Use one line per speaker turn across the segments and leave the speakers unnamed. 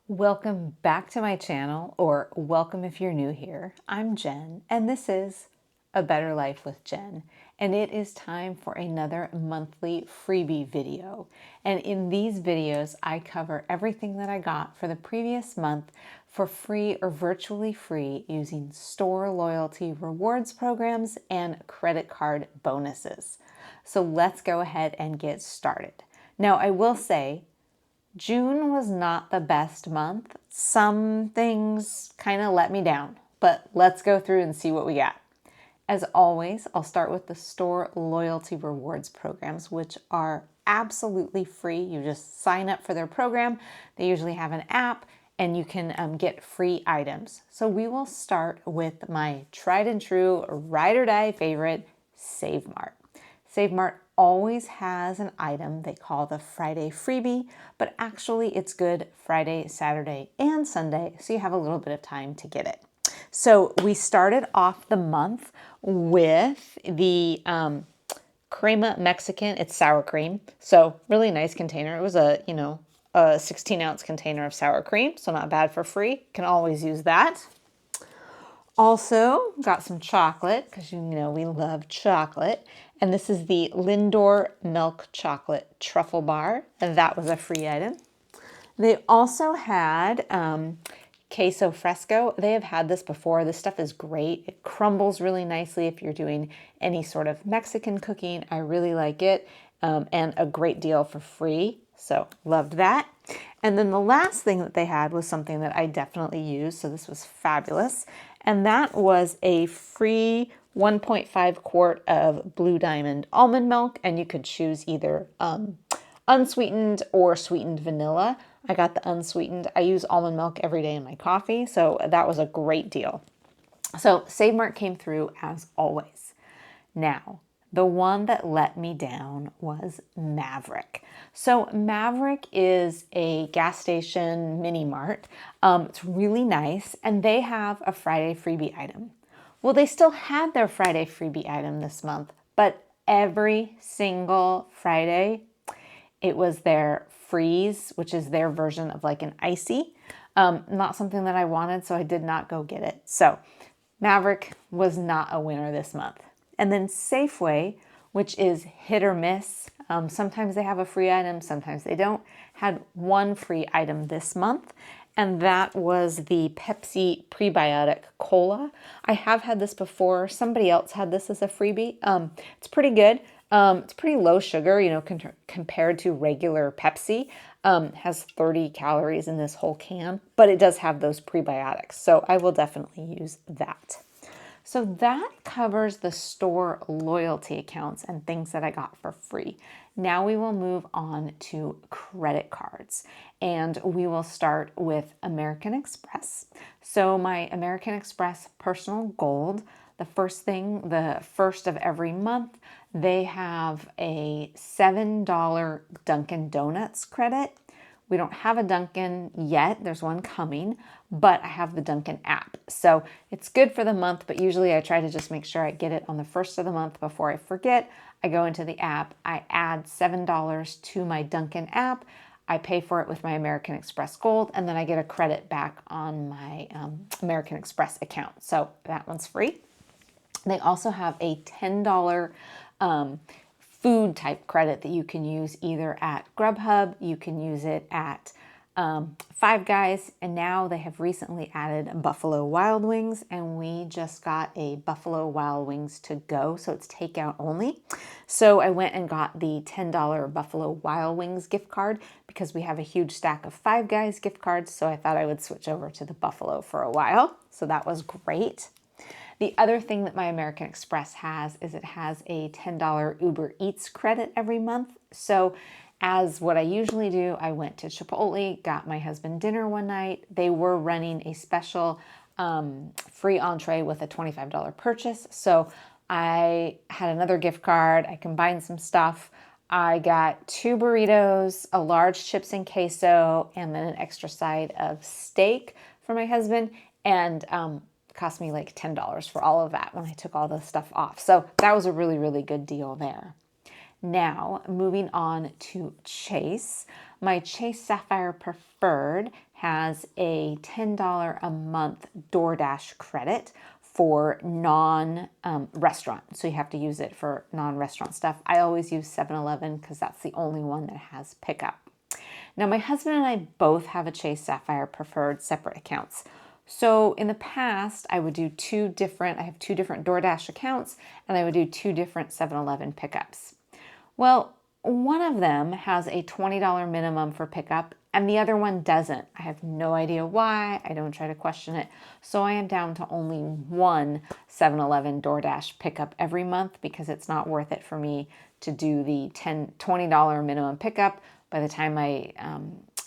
Welcome back to my channel, or welcome if you're new here. I'm Jen, and this is A Better Life with Jen, and it is time for another monthly freebie video. And in these videos, I cover everything that I got for the previous month for free or virtually free using store loyalty rewards programs and credit card bonuses. So let's go ahead and get started. Now, I will say, June was not the best month. Some things kind of let me down, but let's go through and see what we got. As always, I'll start with the store loyalty rewards programs, which are absolutely free. You just sign up for their program. They usually have an app and you can get free items. So we will start with my tried and true ride or die favorite, SaveMart. SaveMart always has an item they call the Friday freebie, but actually it's good Friday, Saturday, and Sunday, so you have a little bit of time to get it. So we started off the month with the Crema Mexican. It's sour cream, so really nice container. It was a 16-ounce container of sour cream, so not bad for free. Can always use that. Also got some chocolate, because we love chocolate. And this is the Lindor Milk Chocolate Truffle Bar. And that was a free item. They also had queso fresco. They have had this before. This stuff is great. It crumbles really nicely if you're doing any sort of Mexican cooking. I really like it. And a great deal for free. So loved that. And then the last thing that they had was something that I definitely used. So this was fabulous. And that was a free 1.5 quart of Blue Diamond almond milk. And you could choose either unsweetened or sweetened vanilla. I got the unsweetened. I use almond milk every day in my coffee. So that was a great deal. So SaveMart came through as always. Now, the one that let me down was Maverick. So Maverick is a gas station mini mart. It's really nice, and they have a Friday freebie item. Well, they still had their Friday freebie item this month, but every single Friday, it was their freeze, which is their version of like an icy. Not something that I wanted, so I did not go get it. So Maverick was not a winner this month. And then Safeway, which is hit or miss. Sometimes they have a free item, sometimes they don't. Had one free item this month, and that was the Pepsi Prebiotic Cola. I have had this before. Somebody else had this as a freebie. It's pretty good. It's pretty low sugar, compared to regular Pepsi. Has 30 calories in this whole can, but it does have those prebiotics. So I will definitely use that. So that covers the store loyalty accounts and things that I got for free. Now we will move on to credit cards, and we will start with American Express. So my American Express Personal Gold, the first of every month, they have a $7 Dunkin' Donuts credit. We don't have a Dunkin' yet. There's one coming, but I have the Dunkin' app. So it's good for the month, but usually I try to just make sure I get it on the first of the month before I forget. I go into the app, I add $7 to my Dunkin' app, I pay for it with my American Express Gold, and then I get a credit back on my American Express account. So that one's free. They also have a $10 food type credit that you can use either at Grubhub, you can use it at Five Guys, and now they have recently added Buffalo Wild Wings, and we just got a Buffalo Wild Wings to go, so it's takeout only. So I went and got the $10 Buffalo Wild Wings gift card because we have a huge stack of Five Guys gift cards, so I thought I would switch over to the Buffalo for a while. So that was great. The other thing that my American Express has is it has a $10 Uber Eats credit every month. So as what I usually do, I went to Chipotle, got my husband dinner one night. They were running a special free entree with a $25 purchase. So I had another gift card. I combined some stuff. I got 2 burritos, a large chips and queso, and then an extra side of steak for my husband. And cost me like $10 for all of that when I took all the stuff off. So that was a really, really good deal there. Now, moving on to Chase. my Chase Sapphire Preferred has a $10 a month DoorDash credit for non-restaurant. So you have to use it for non-restaurant stuff. I always use 7-Eleven because that's the only one that has pickup. Now, my husband and I both have a Chase Sapphire Preferred separate accounts. So in the past, I have two different DoorDash accounts, and I would do 2 different 7-Eleven pickups. Well, one of them has a $20 minimum for pickup, and the other one doesn't. I have no idea why. I don't try to question it. So I am down to only one 7-Eleven DoorDash pickup every month because it's not worth it for me to do the $20 minimum pickup. By the time I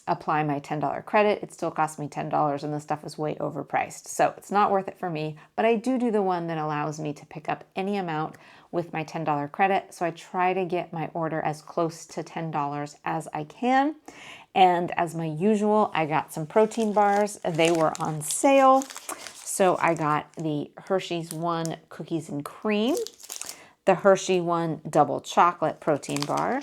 apply my $10 credit, it still costs me $10 and the stuff is way overpriced. So it's not worth it for me, but I do the one that allows me to pick up any amount with my $10 credit. So I try to get my order as close to $10 as I can. And as my usual, I got some protein bars. They were on sale. So I got the Hershey's One Cookies and Cream, the Hershey One Double Chocolate Protein Bar,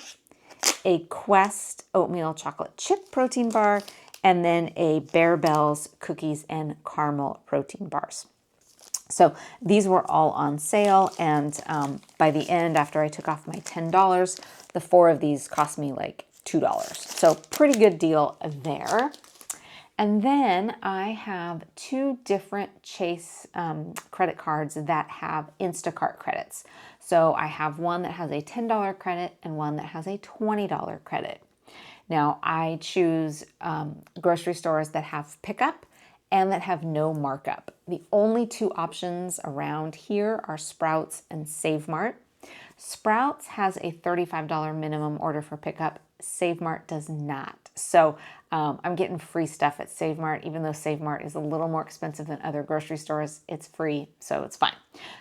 a Quest Oatmeal Chocolate Chip Protein Bar, and then a Bear Bells Cookies and Caramel Protein Bars. So these were all on sale, and by the end, after I took off my $10, the 4 of these cost me like $2. So pretty good deal there. And then I have 2 different Chase credit cards that have Instacart credits. So I have one that has a $10 credit and one that has a $20 credit. Now I choose grocery stores that have pickup and that have no markup. The only 2 options around here are Sprouts and SaveMart. Sprouts has a $35 minimum order for pickup. SaveMart does not. So I'm getting free stuff at SaveMart. Even though SaveMart is a little more expensive than other grocery stores, it's free, so it's fine.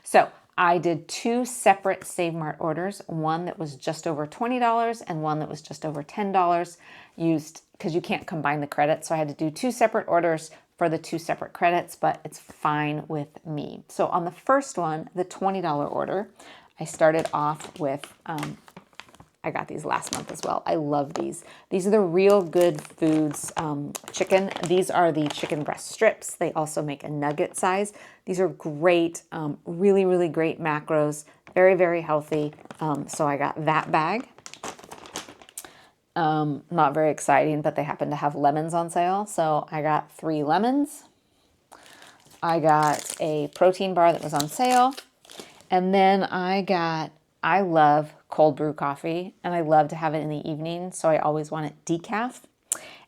So I did 2 separate SaveMart orders, one that was just over $20 and one that was just over $10 used because you can't combine the credits. So I had to do 2 separate orders for the 2 separate credits, but it's fine with me. So on the first one, the $20 order, I started off with, I got these last month as well. I love these. These are the Real Good Foods chicken. These are the chicken breast strips. They also make a nugget size. These are great, really, really great macros. Very, very healthy. So I got that bag. Not very exciting, but they happen to have lemons on sale. So I got 3 lemons. I got a protein bar that was on sale. And then I love cold brew coffee, and I love to have it in the evening, so I always want it decaf.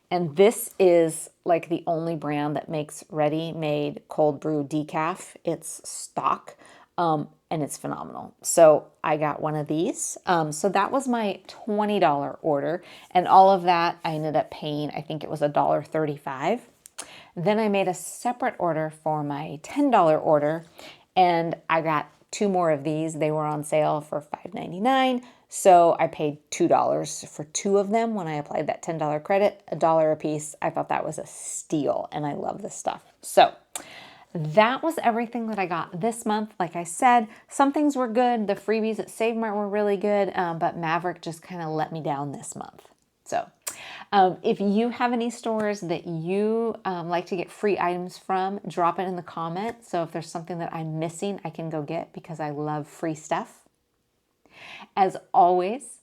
And this is like the only brand that makes ready-made cold brew decaf. It's stock, and it's phenomenal. So I got one of these. So that was my $20 order, and all of that I ended up paying, I think it was $1.35. Then I made a separate order for my $10 order, and I got 2 more of these. They were on sale for $5.99. So I paid $2 for 2 of them when I applied that $10 credit, $1 a piece. I thought that was a steal, and I love this stuff. So that was everything that I got this month. Like I said, some things were good. The freebies at SaveMart were really good, but Maverick just kind of let me down this month. So if you have any stores that you like to get free items from, drop it in the comments. So if there's something that I'm missing, I can go get because I love free stuff. As always,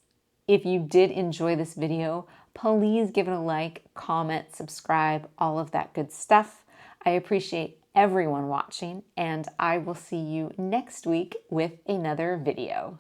if you did enjoy this video, please give it a like, comment, subscribe, all of that good stuff. I appreciate everyone watching, and I will see you next week with another video.